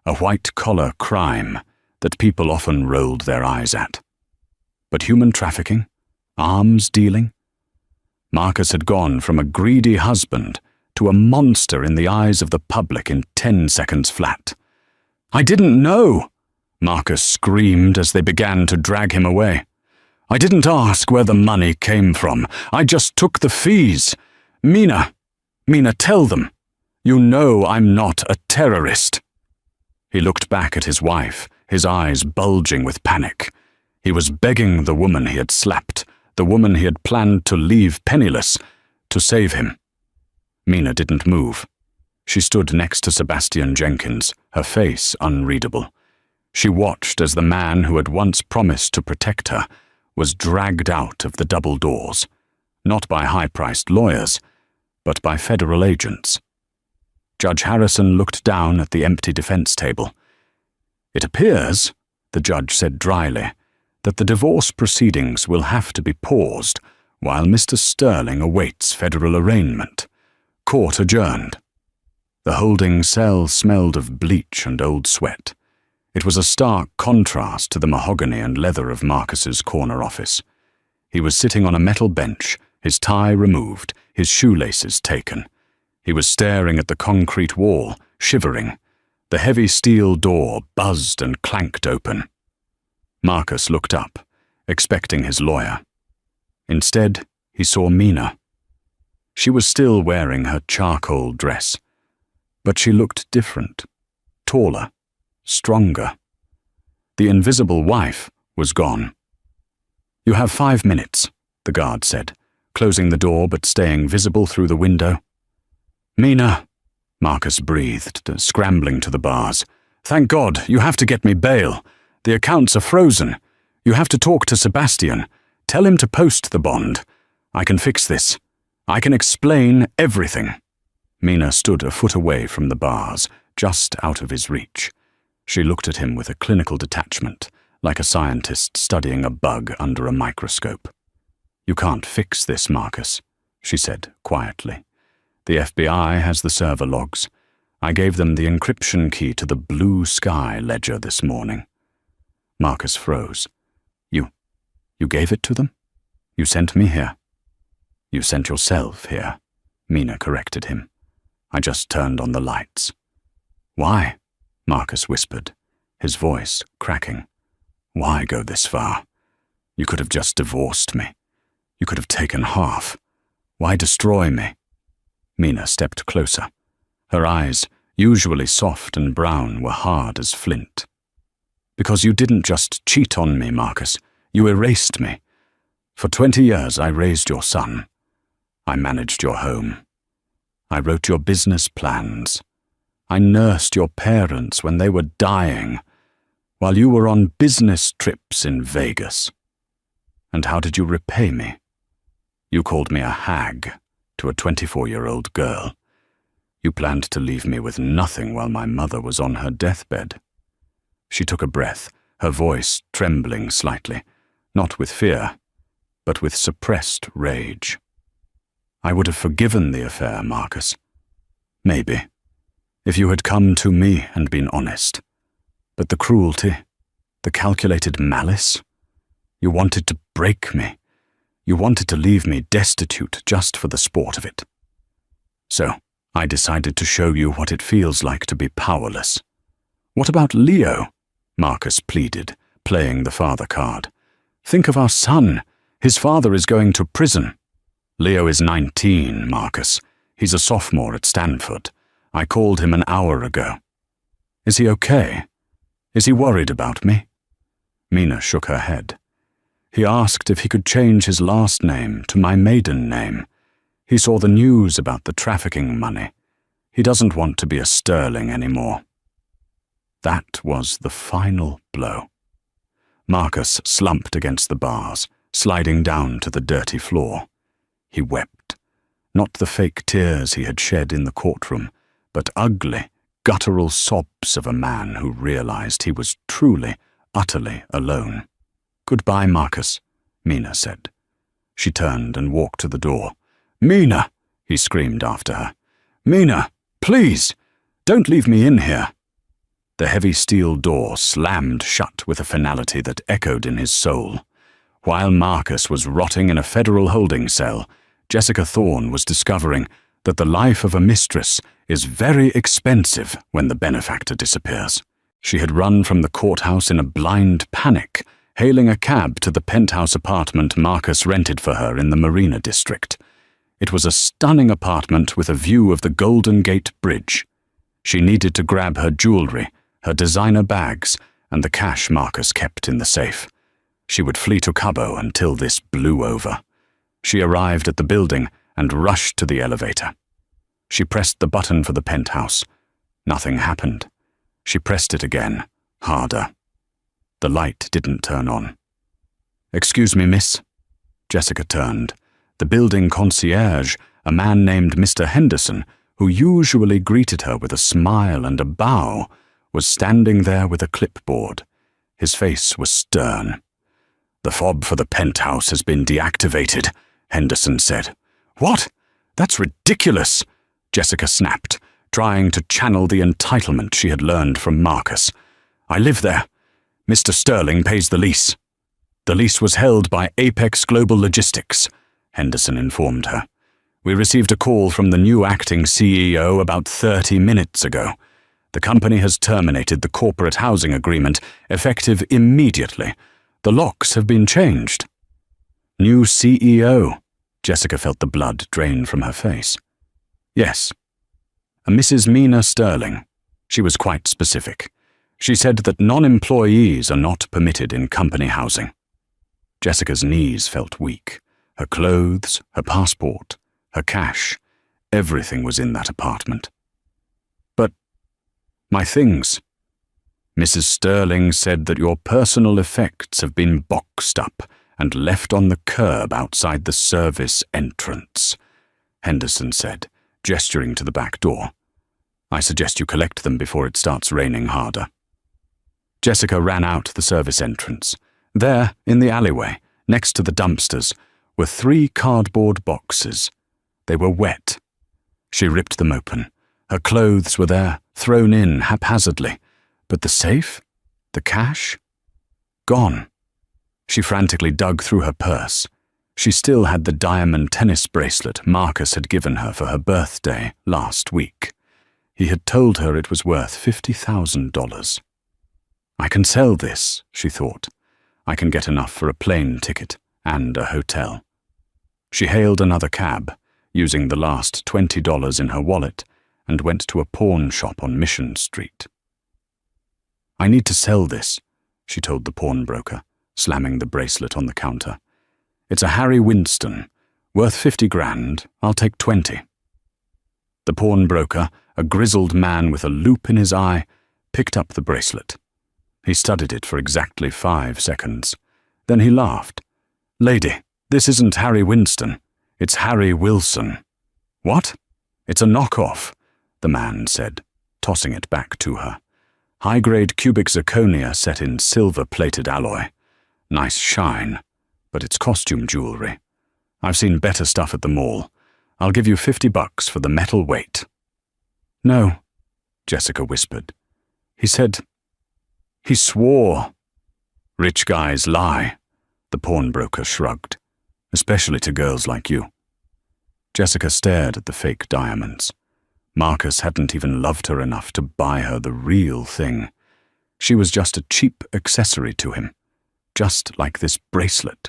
a white-collar crime that people often rolled their eyes at. But human trafficking? Arms dealing? Marcus had gone from a greedy husband to a monster in the eyes of the public in 10 seconds flat. I didn't know, Marcus screamed as they began to drag him away. I didn't ask where the money came from. I just took the fees. Mina, tell them. You know I'm not a terrorist. He looked back at his wife, his eyes bulging with panic. He was begging the woman he had slapped, the woman he had planned to leave penniless, to save him. Mina didn't move. She stood next to Sebastian Jenkins, her face unreadable. She watched as the man who had once promised to protect her was dragged out of the double doors, not by high-priced lawyers, but by federal agents. Judge Harrison looked down at the empty defense table. It appears, the judge said dryly, that the divorce proceedings will have to be paused while Mr. Sterling awaits federal arraignment. Court adjourned. The holding cell smelled of bleach and old sweat. It was a stark contrast to the mahogany and leather of Marcus's corner office. He was sitting on a metal bench, his tie removed, his shoelaces taken. He was staring at the concrete wall, shivering. The heavy steel door buzzed and clanked open. Marcus looked up, expecting his lawyer. Instead, he saw Mina. She was still wearing her charcoal dress, but she looked different, taller, stronger. The invisible wife was gone. You have 5 minutes, the guard said, closing the door but staying visible through the window. Mina, Marcus breathed, scrambling to the bars. Thank God, you have to get me bail. The accounts are frozen. You have to talk to Sebastian. Tell him to post the bond. I can fix this. I can explain everything. Mina stood a foot away from the bars, just out of his reach. She looked at him with a clinical detachment, like a scientist studying a bug under a microscope. You can't fix this, Marcus, she said quietly. The FBI has the server logs. I gave them the encryption key to the Blue Sky ledger this morning. Marcus froze. You gave it to them? You sent me here? You sent yourself here, Mina corrected him. I just turned on the lights. Why? Marcus whispered, his voice cracking. Why go this far? You could have just divorced me. You could have taken half. Why destroy me? Mina stepped closer. Her eyes, usually soft and brown, were hard as flint. Because you didn't just cheat on me, Marcus. You erased me. For 20 years I raised your son. I managed your home. I wrote your business plans. I nursed your parents when they were dying, while you were on business trips in Vegas. And how did you repay me? You called me a hag to a 24-year-old girl. You planned to leave me with nothing while my mother was on her deathbed. She took a breath, her voice trembling slightly, not with fear, but with suppressed rage. I would have forgiven the affair, Marcus. Maybe, if you had come to me and been honest. But the cruelty, the calculated malice, you wanted to break me. You wanted to leave me destitute just for the sport of it. So, I decided to show you what it feels like to be powerless. What about Leo? Marcus pleaded, playing the father card. Think of our son. His father is going to prison. Leo is 19, Marcus. He's a sophomore at Stanford. I called him an hour ago. Is he okay? Is he worried about me? Mina shook her head. He asked if he could change his last name to my maiden name. He saw the news about the trafficking money. He doesn't want to be a Sterling anymore. That was the final blow. Marcus slumped against the bars, sliding down to the dirty floor. He wept, not the fake tears he had shed in the courtroom, but ugly, guttural sobs of a man who realized he was truly, utterly alone. Goodbye, Marcus, Mina said. She turned and walked to the door. Mina, he screamed after her. Mina, please, don't leave me in here. The heavy steel door slammed shut with a finality that echoed in his soul. While Marcus was rotting in a federal holding cell, Jessica Thorne was discovering that the life of a mistress is very expensive when the benefactor disappears. She had run from the courthouse in a blind panic, hailing a cab to the penthouse apartment Marcus rented for her in the Marina district. It was a stunning apartment with a view of the Golden Gate Bridge. She needed to grab her jewelry, her designer bags, and the cash Marcus kept in the safe. She would flee to Cabo until this blew over. She arrived at the building and rushed to the elevator. She pressed the button for the penthouse. Nothing happened. She pressed it again, harder. The light didn't turn on. Excuse me, miss. Jessica turned. The building concierge, a man named Mr. Henderson, who usually greeted her with a smile and a bow, was standing there with a clipboard. His face was stern. The fob for the penthouse has been deactivated, Henderson said. What? That's ridiculous, Jessica snapped, trying to channel the entitlement she had learned from Marcus. I live there. Mr. Sterling pays the lease. The lease was held by Apex Global Logistics, Henderson informed her. We received a call from the new acting CEO about 30 minutes ago. The company has terminated the corporate housing agreement, effective immediately. The locks have been changed. New CEO. Jessica felt the blood drain from her face. Yes. A Mrs. Mina Sterling. She was quite specific. She said that non-employees are not permitted in company housing. Jessica's knees felt weak. Her clothes, her passport, her cash, everything was in that apartment. But my things. Mrs. Sterling said that your personal effects have been boxed up and left on the curb outside the service entrance, Henderson said, gesturing to the back door. I suggest you collect them before it starts raining harder. Jessica ran out the service entrance. There, in the alleyway, next to the dumpsters, were 3 cardboard boxes. They were wet. She ripped them open. Her clothes were there, thrown in haphazardly. But the safe? The cash? Gone. She frantically dug through her purse. She still had the diamond tennis bracelet Marcus had given her for her birthday last week. He had told her it was worth $50,000. I can sell this, she thought. I can get enough for a plane ticket and a hotel. She hailed another cab, using the last $20 in her wallet, and went to a pawn shop on Mission Street. I need to sell this, she told the pawnbroker, slamming the bracelet on the counter. It's a Harry Winston, worth 50 grand, I'll take 20. The pawnbroker, a grizzled man with a loop in his eye, picked up the bracelet. He studied it for exactly 5 seconds. Then he laughed. Lady, this isn't Harry Winston, it's Harry Wilson. What? It's a knockoff, the man said, tossing it back to her. High-grade cubic zirconia set in silver-plated alloy. Nice shine, but it's costume jewelry. I've seen better stuff at the mall. I'll give you $50 for the metal weight. No, Jessica whispered. He said, he swore. Rich guys lie, the pawnbroker shrugged, especially to girls like you. Jessica stared at the fake diamonds. Marcus hadn't even loved her enough to buy her the real thing. She was just a cheap accessory to him, just like this bracelet.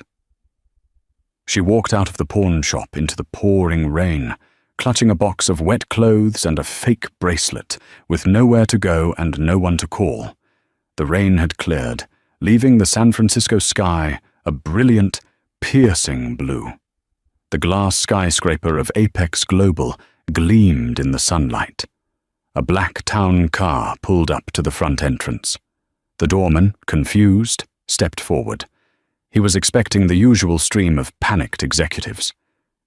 She walked out of the pawn shop into the pouring rain, clutching a box of wet clothes and a fake bracelet, with nowhere to go and no one to call. The rain had cleared, leaving the San Francisco sky a brilliant, piercing blue. The glass skyscraper of Apex Global gleamed in the sunlight. A black town car pulled up to the front entrance. The doorman, confused, stepped forward. He was expecting the usual stream of panicked executives.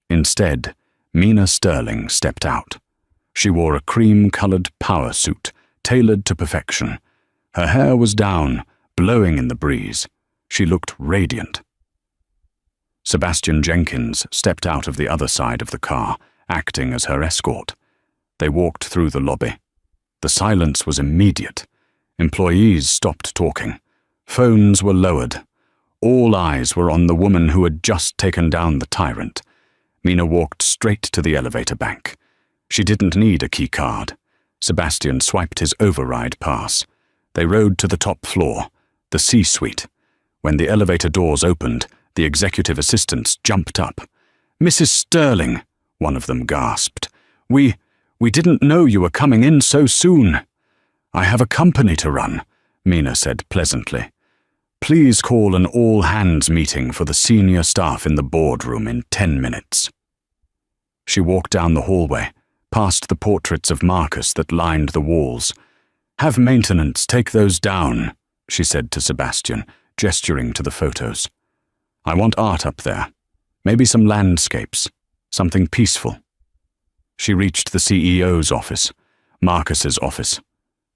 Instead, Mina Sterling stepped out. She wore a cream-colored power suit, tailored to perfection. Her hair was down, blowing in the breeze. She looked radiant. Sebastian Jenkins stepped out of the other side of the car, acting as her escort. They walked through the lobby. The silence was immediate. Employees stopped talking. Phones were lowered. All eyes were on the woman who had just taken down the tyrant. Mina walked straight to the elevator bank. She didn't need a key card. Sebastian swiped his override pass. They rode to the top floor, the C-suite. When the elevator doors opened, the executive assistants jumped up. "Mrs. Sterling," one of them gasped. We didn't know you were coming in so soon." "I have a company to run," Mina said pleasantly. "Please call an all-hands meeting for the senior staff in the boardroom in 10 minutes. She walked down the hallway, past the portraits of Marcus that lined the walls. "Have maintenance take those down," she said to Sebastian, gesturing to the photos. "I want art up there. Maybe some landscapes. Something peaceful." She reached the CEO's office, Marcus's office.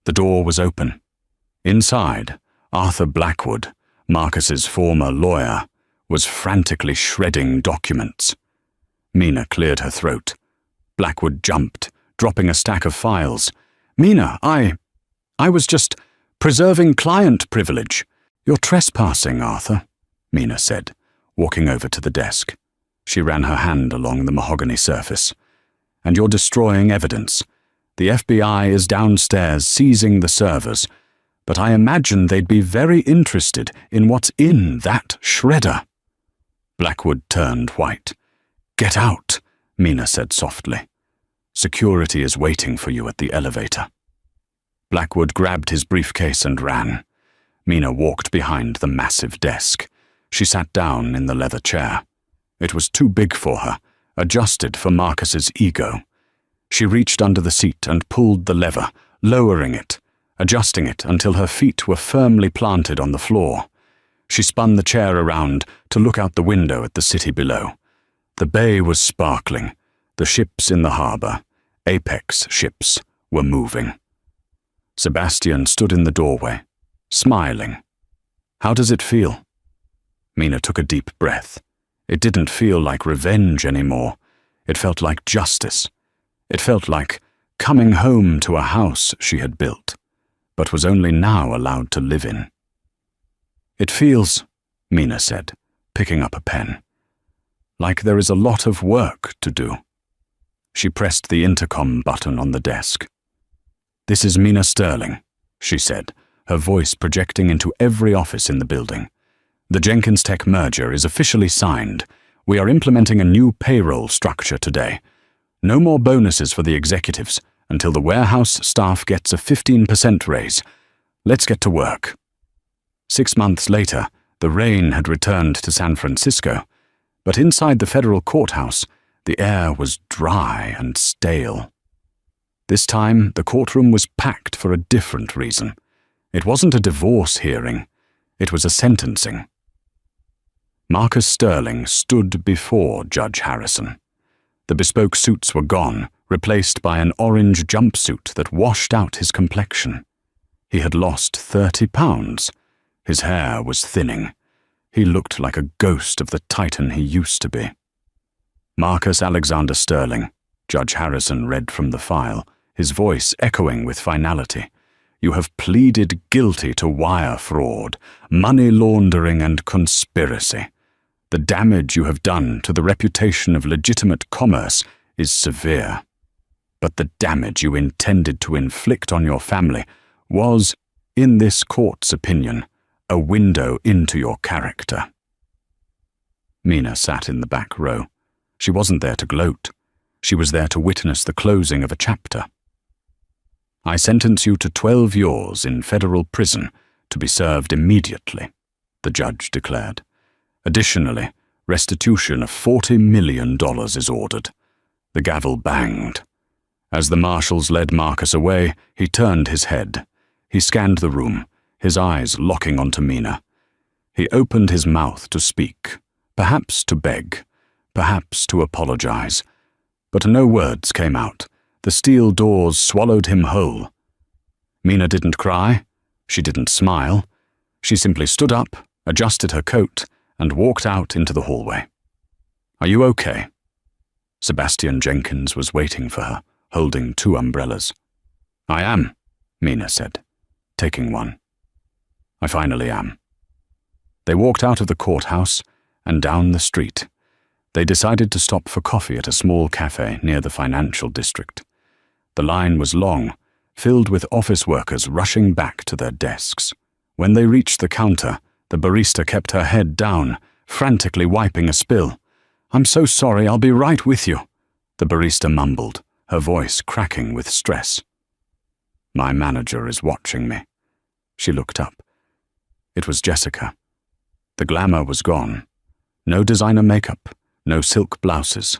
The door was open. Inside, Arthur Blackwood, Marcus's former lawyer, was frantically shredding documents. Mina cleared her throat. Blackwood jumped, dropping a stack of files. "Mina, I was just preserving client privilege." "You're trespassing, Arthur," Mina said, walking over to the desk. She ran her hand along the mahogany surface. "And you're destroying evidence. The FBI is downstairs seizing the servers, but I imagine they'd be very interested in what's in that shredder." Blackwood turned white. "Get out," Mina said softly. "Security is waiting for you at the elevator." Blackwood grabbed his briefcase and ran. Mina walked behind the massive desk. She sat down in the leather chair. It was too big for her, adjusted for Marcus's ego. She reached under the seat and pulled the lever, lowering it, adjusting it until her feet were firmly planted on the floor. She spun the chair around to look out the window at the city below. The bay was sparkling. The ships in the harbor, Apex ships, were moving. Sebastian stood in the doorway, smiling. "How does it feel?" Mina took a deep breath. It didn't feel like revenge anymore. It felt like justice. It felt like coming home to a house she had built, but was only now allowed to live in. "It feels," Mina said, picking up a pen, "like there is a lot of work to do." She pressed the intercom button on the desk. "This is Mina Sterling," she said, her voice projecting into every office in the building. "The Jenkins Tech merger is officially signed. We are implementing a new payroll structure today. No more bonuses for the executives until the warehouse staff gets a 15% raise. Let's get to work." 6 months later, the rain had returned to San Francisco, but inside the federal courthouse, the air was dry and stale. This time, the courtroom was packed for a different reason. It wasn't a divorce hearing. It was a sentencing. Marcus Sterling stood before Judge Harrison. The bespoke suits were gone, replaced by an orange jumpsuit that washed out his complexion. He had lost 30 pounds. His hair was thinning. He looked like a ghost of the titan he used to be. "Marcus Alexander Sterling," Judge Harrison read from the file, his voice echoing with finality. "You have pleaded guilty to wire fraud, money laundering, and conspiracy. The damage you have done to the reputation of legitimate commerce is severe. But the damage you intended to inflict on your family was, in this court's opinion, a window into your character." Mina sat in the back row. She wasn't there to gloat. She was there to witness the closing of a chapter. "I sentence you to 12 years in federal prison to be served immediately," the judge declared. "Additionally, restitution of $40 million is ordered." The gavel banged. As the marshals led Marcus away, he turned his head. He scanned the room, his eyes locking onto Mina. He opened his mouth to speak, perhaps to beg, perhaps to apologize. But no words came out. The steel doors swallowed him whole. Mina didn't cry. She didn't smile. She simply stood up, adjusted her coat, and walked out into the hallway. "Are you okay?" Sebastian Jenkins was waiting for her, holding 2 umbrellas. "I am," Mina said, taking one. "I finally am." They walked out of the courthouse and down the street. They decided to stop for coffee at a small cafe near the financial district. The line was long, filled with office workers rushing back to their desks. When they reached the counter, the barista kept her head down, frantically wiping a spill. "I'm so sorry, I'll be right with you," the barista mumbled, her voice cracking with stress. "My manager is watching me." She looked up. It was Jessica. The glamour was gone. No designer makeup, no silk blouses.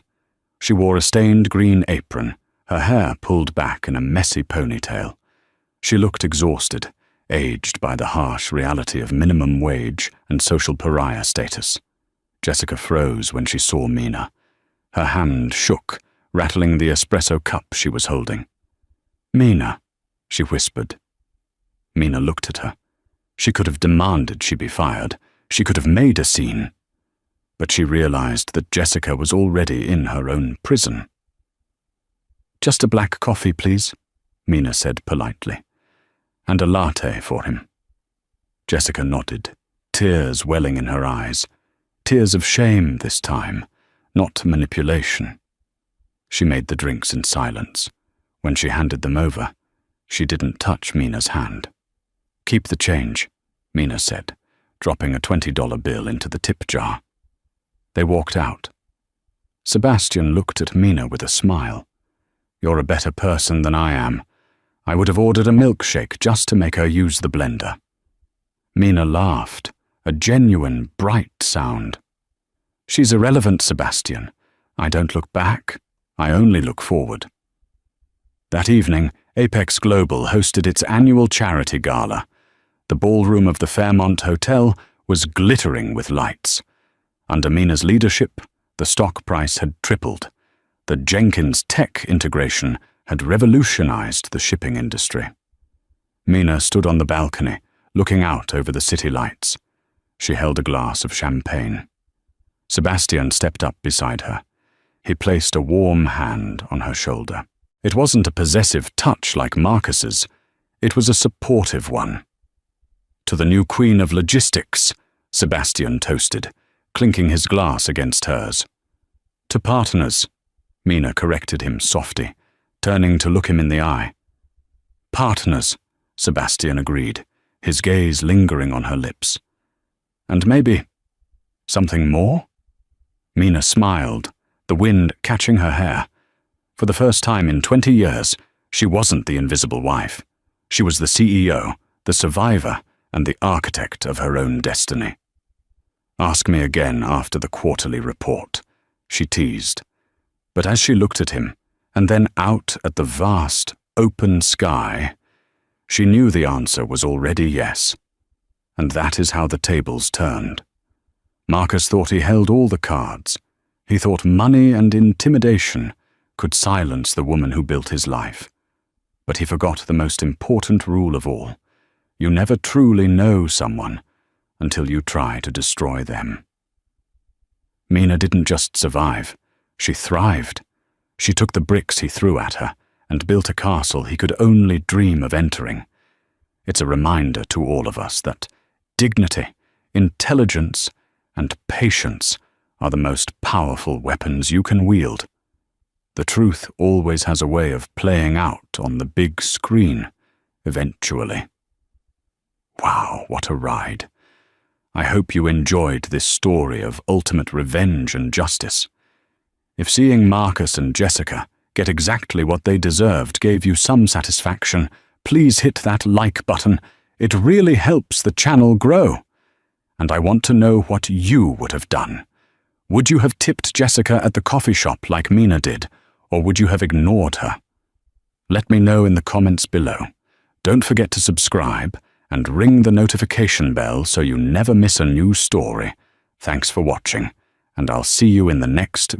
She wore a stained green apron, her hair pulled back in a messy ponytail. She looked exhausted, aged by the harsh reality of minimum wage and social pariah status. Jessica froze when she saw Mina. Her hand shook, rattling the espresso cup she was holding. "Mina," she whispered. Mina looked at her. She could have demanded she be fired. She could have made a scene. But she realized that Jessica was already in her own prison. "Just a black coffee, please," Mina said politely. "And a latte for him." Jessica nodded, tears welling in her eyes. Tears of shame this time, not manipulation. She made the drinks in silence. When she handed them over, she didn't touch Mina's hand. "Keep the change," Mina said, dropping a $20 bill into the tip jar. They walked out. Sebastian looked at Mina with a smile. "You're a better person than I am. I would have ordered a milkshake just to make her use the blender." Mina laughed, a genuine, bright sound. "She's irrelevant, Sebastian. I don't look back. I only look forward." That evening, Apex Global hosted its annual charity gala. The ballroom of the Fairmont Hotel was glittering with lights. Under Mina's leadership, the stock price had tripled. The Jenkins Tech integration had revolutionized the shipping industry. Mina stood on the balcony, looking out over the city lights. She held a glass of champagne. Sebastian stepped up beside her. He placed a warm hand on her shoulder. It wasn't a possessive touch like Marcus's. It was a supportive one. "To the new queen of logistics," Sebastian toasted, clinking his glass against hers. "To partners," Mina corrected him softly, turning to look him in the eye. "Partners," Sebastian agreed, his gaze lingering on her lips. "And maybe something more?" Mina smiled, the wind catching her hair. For the first time in 20 years, she wasn't the invisible wife. She was the CEO, the survivor, and the architect of her own destiny. "Ask me again after the quarterly report," she teased. But as she looked at him, and then out at the vast, open sky, she knew the answer was already yes. And that is how the tables turned. Marcus thought he held all the cards. He thought money and intimidation could silence the woman who built his life. But he forgot the most important rule of all. You never truly know someone until you try to destroy them. Mina didn't just survive. She thrived. She took the bricks he threw at her and built a castle he could only dream of entering. It's a reminder to all of us that dignity, intelligence, and patience are the most powerful weapons you can wield. The truth always has a way of playing out on the big screen, eventually. Wow, what a ride. I hope you enjoyed this story of ultimate revenge and justice. If seeing Marcus and Jessica get exactly what they deserved gave you some satisfaction, please hit that like button. It really helps the channel grow. And I want to know what you would have done. Would you have tipped Jessica at the coffee shop like Mina did, or would you have ignored her? Let me know in the comments below. Don't forget to subscribe and ring the notification bell so you never miss a new story. Thanks for watching, and I'll see you in the next